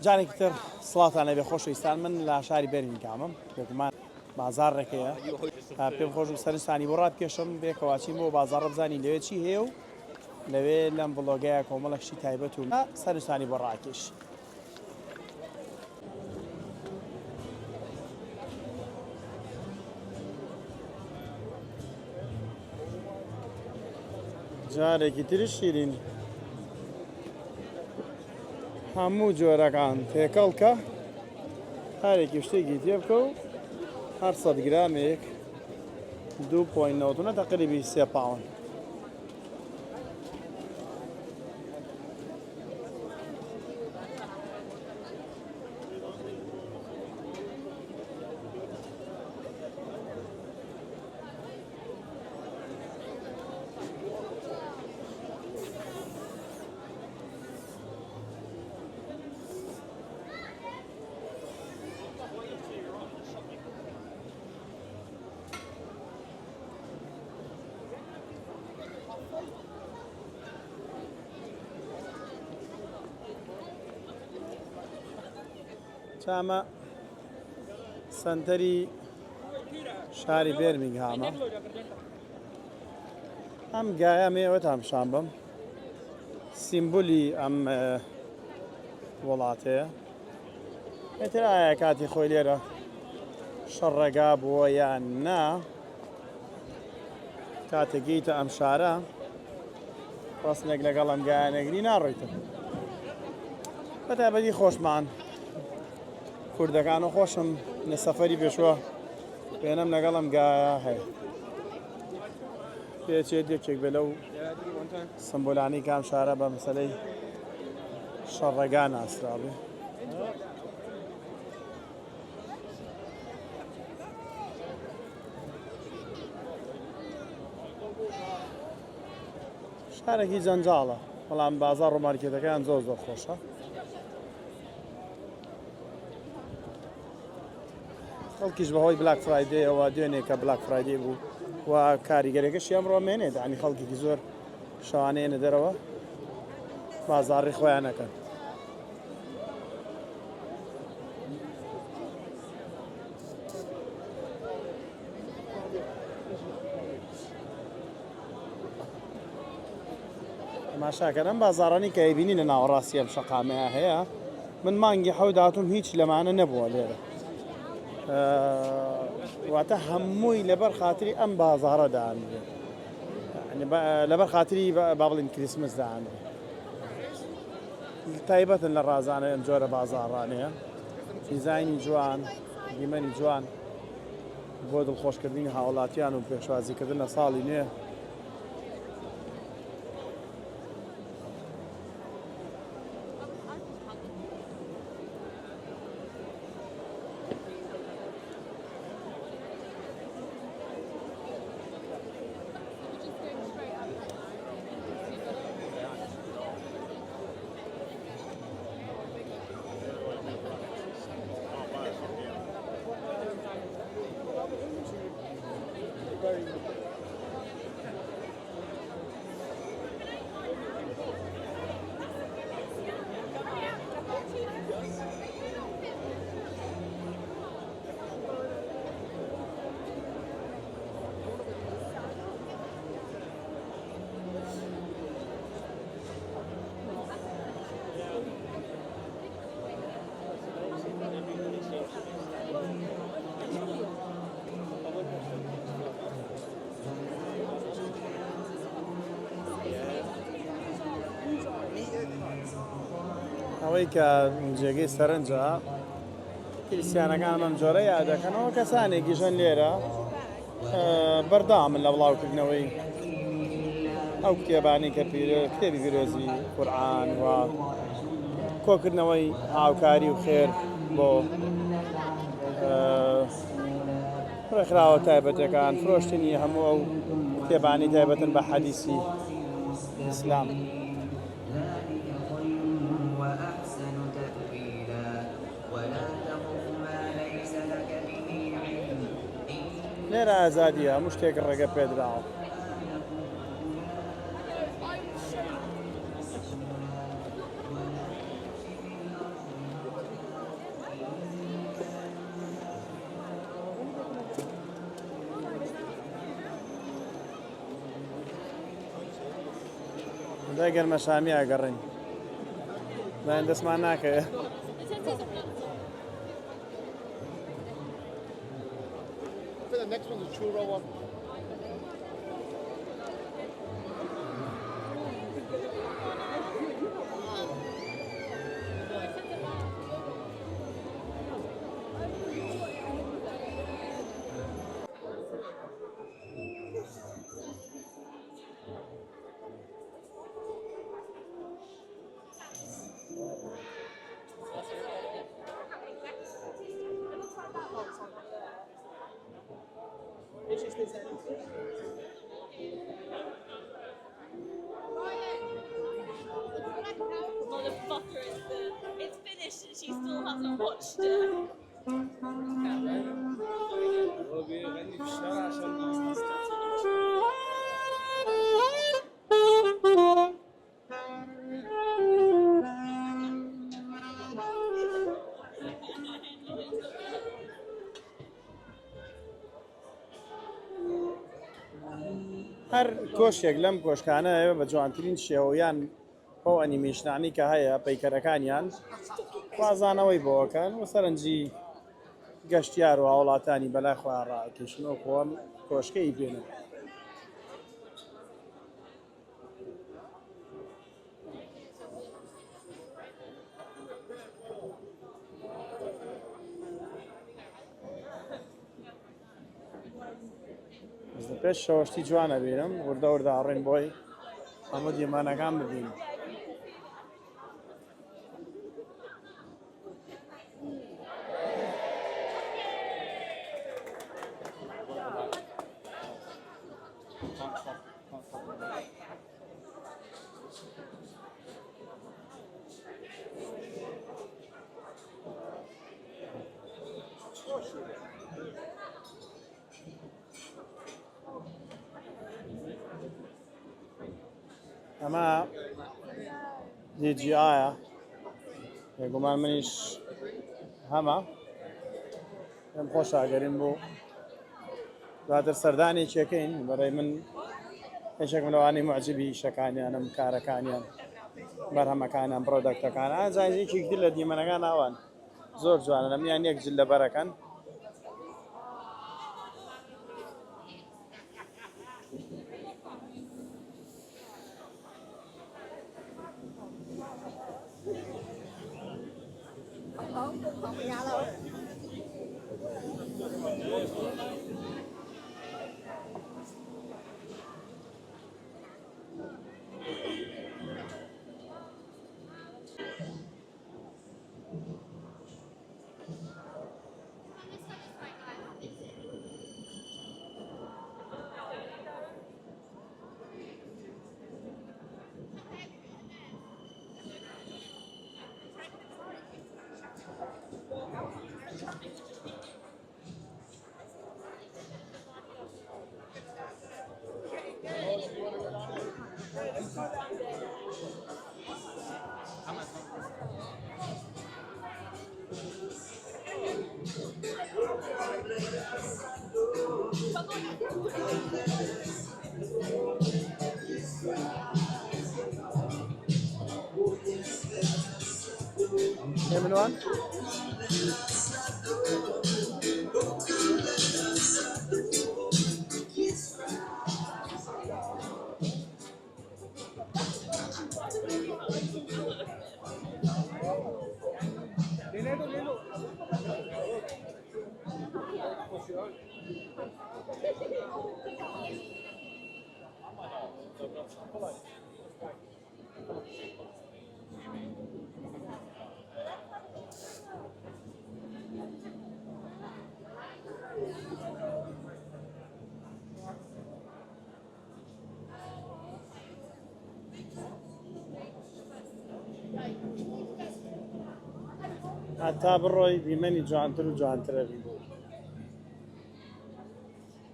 جارێکی تر سڵاتان لەبێ خۆشەویستان من لە شاری بەرمینگامم بێگومان بازاڕێکەیە پێم خۆش سەرنجستانی بۆ ڕاتکێشم بێکەواچین بۆ بازاڕە بزانین لەوێ چی هەیە و لەوێ لەم بڵۆگەیە کۆمەڵێکی تایبەت و سەرنجستانی بۆ ڕاکێش. جارێکی تریش شیرین هەموو جۆرەکان تێکەڵکە هەرێکی شتێکی تێ بکە و هەر 100 گرامێک 2.9 تقریبی 3 پاوند. چامە سنتەری شاری بێرمینگهامە ئەم گایە مێوەتان پیشان بم سیمبولی ئەم وڵاتەیە ئێتر ئایا کاتی خۆی لێرە شەڕێگا بووە یان نا کاتێکیتە ئەم شارە ڕاستنێک لەگەڵ ئەم گایانەگری ناڕۆیتە بەتایبەتی خۆشمان کوردەکان و خۆشم لە سەفەری پێشوە پێنەم لەگەڵم گایە هەیە پێچێت یەکێک بێ لەو سمبۆلانی کام شارە بە مەسەلەی شەڕێگا ناسرابێ. شارێکی جەنجاڵە بەڵام بازاڕ و مارکێتەکان زۆر زۆر خۆشە. خەڵکیش بەهۆی بلاک فرایدەیەوە دوێنێکە بلاک فرایدێ بوو و کاریگەرێکەشی ئەمڕۆ مێنێت ینی خەڵکێکی زۆر شەوانەیەنە دەرەوە بازاڕی خۆیانەکەن. تەماشاکەن ئەم بازاڕانی کە ئەیبینی لە ناوەڕاستی ئەم شەقامەیە هەیە من مانگی حەوت هاتووم هیچ لەمانە نەبووە لێرە واتە هەمووی لەبەر خاتری ئەم بازاڕە دانرێ لەبەر خاتری با بڵین کریسمس دانرێ تایبەتن لە ڕازانە ئەم جۆرە بازاڕانەیە دیزایانی جوان دیمەنی جوان بۆ دڵخۆشکردنی هاوڵاتیان و پێشوازیکردن لە ساڵی نوێ. ئەوەی کە جێگەی سەرنجە کریسیانەکان ئەم جۆرە یادەکەنەوە کەسانێکی ژەن لێرە بەردەوامن لە بڵاوکردنەوەی ئەو کتێبانی کە کتێبی پیرۆزی قورئان و کۆکردنەوەی هاوکاری و خێر بۆ ڕێکخراوە تایبەتەکان فرۆشتنی هەموو ئەو کتێبانی تایبەتن بە حەدیسی ئیسلام. لێرە ئازادیە هەموو شتێک ڕێگە پێدراوە. دا گەرمە شامی ئاگەڕین دایان دەستمان ناکەوێ The next one's a churro one. Motherfucker is there. It's finished and she still hasn't watched it. هەر کۆشێک لەم کۆشکانە ئێوە بە جوانترین شێوەیان بۆ ئەنیمیشنانی کە هەیە پەیکەرەکانیان خوازانەوەی بۆەکەن و سەرنجی گەشتیار و هاوڵاتانی بەلای خۆیان ڕاکێشنەوە خۆم کۆشکەی بێنن پێش شەوەشتی جوانە بێنم وردە وردە ئاڕێن بۆی هەموو دیێمانەکان ببین ئەمە دیجیایە بێگومان منیش هەمە پێم خۆش ئاگەرین بوو دواتر سەردانێکێکەین بەڕێ من هێشێکم لەوانەی معجبی شەکانیانم کارەکانیان بەرهەمەکانیان پرۆدەکتەکان ئازایزێکی دی لە دیمەنەکان ناوان زۆر جوانە لەمیان یەک جل لەبەرەکەن منوان هەتا بڕۆی دیمەنی جوانتر و جوانترە بین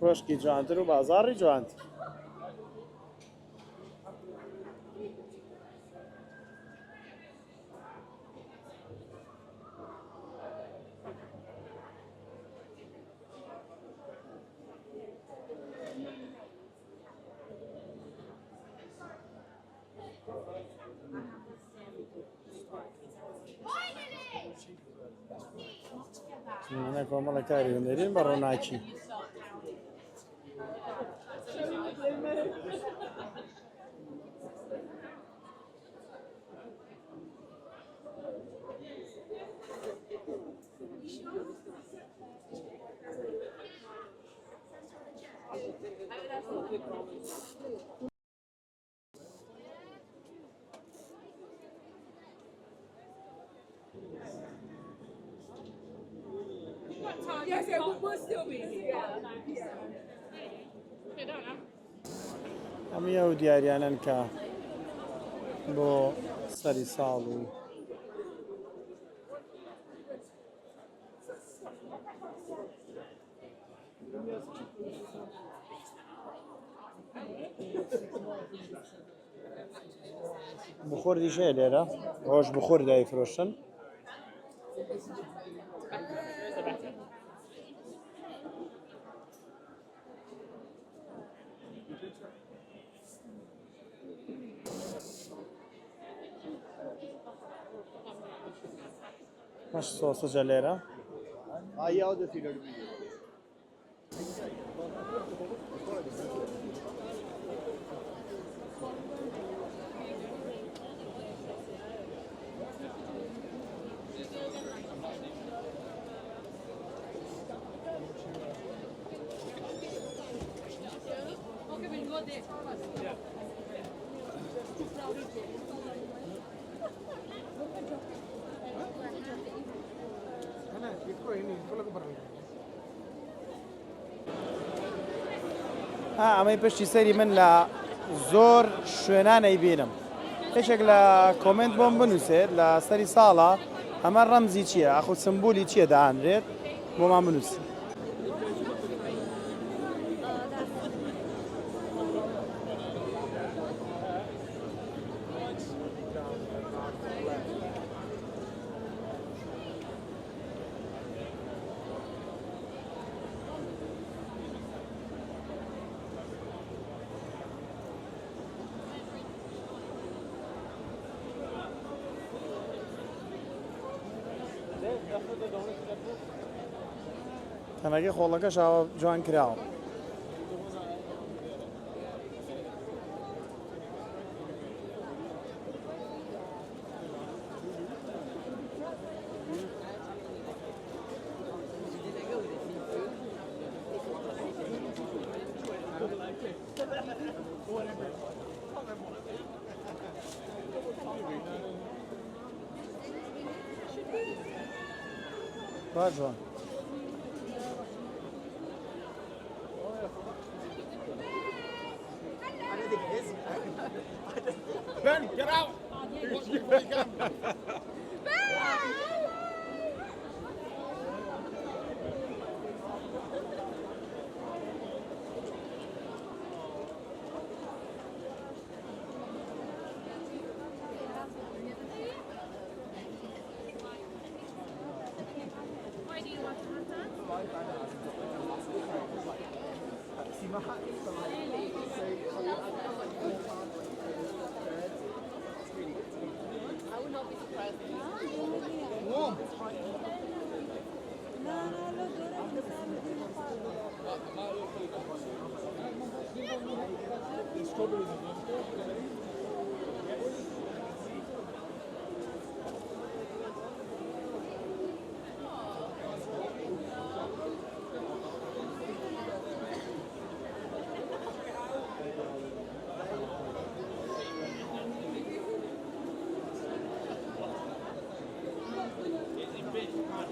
کۆشکی جوانتر و بازاڕی جوانتر منە کۆمەڵە کاری هونەرین بە ڕووناکی Yes, yeah, we'll still be here. ئەمی ئەو دیاریانن کە بۆ سەری ساڵ و بخۆر دیشەیە لێرە ڕۆژ بخۆر دایفرۆشن مەش سۆسەجە لێرە Aí é o desfile do vídeo. ئەمەی پشتی سەری من لە زۆر شوێنانەی بینم هێشێک لە کۆمنت بۆم بنووسێت لە سەری ساڵە ئەمە ڕەمزی چییە ئاخو سمبولی چییە داهانرێت بۆمان بنووسی تەنەکەی خۆڵەکەش ئاوە جوان کراوە با جوان Ben, get out! Why do you want to hunt us? I would not be surprised.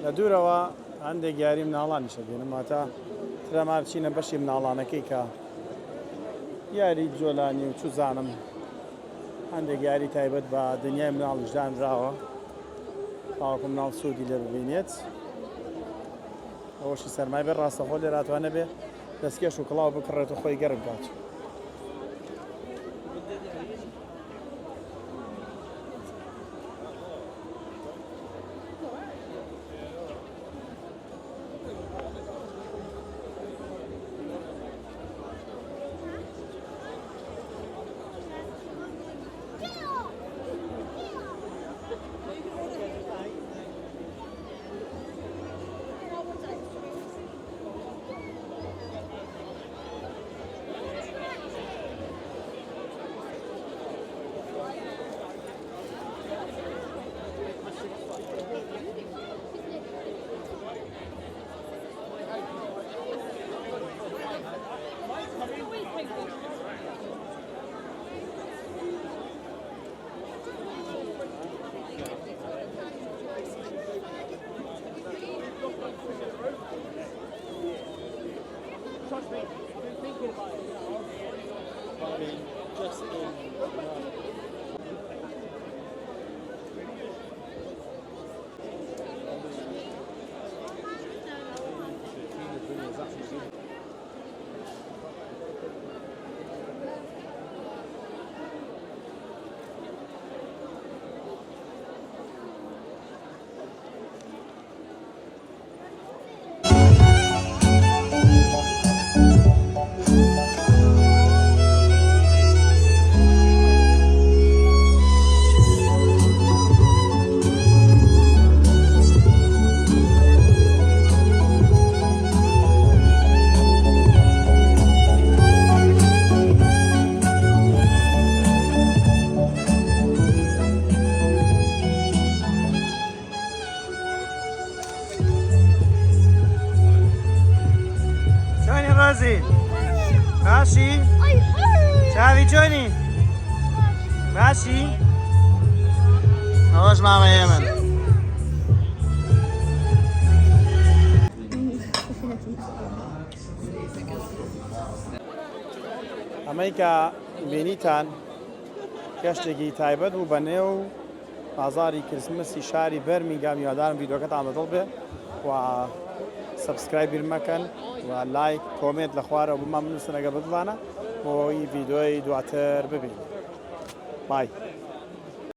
لە دوورەوە هەندێک یاری مناڵانیشە بێنم ماتە ترەمار چینە بەشی مناڵانەکەی کە یاری جۆلانی و چوزانم هەندێک یاری تایبەت بە دنیای مناڵشدانراوە تاوەکو مناڵ سوودی لێ ببینێت ئەوەشی سەرمای بێ ڕاستەخۆ لێ راتوانە بێ دەستکێش و کڵاو بکڕێت و خۆی گەرم کات بەزی باشی چاوی جۆنی باشی ئەوەش مامەیە من ئەمەی کە بینیتان گەشتێکی تایبەت بوو بە نێو بازاری کریسمسی شاری بەرمینگام. هیوادارم ڤیدۆکەتان بەدڵ بێ و سبسکرایبیر مەکەن و لایک کۆمنت لە خوارەوە بمان بنووسن ئەگە بتوانە بۆ ئەوەی ڤیدۆی دواتر ببینن. بای.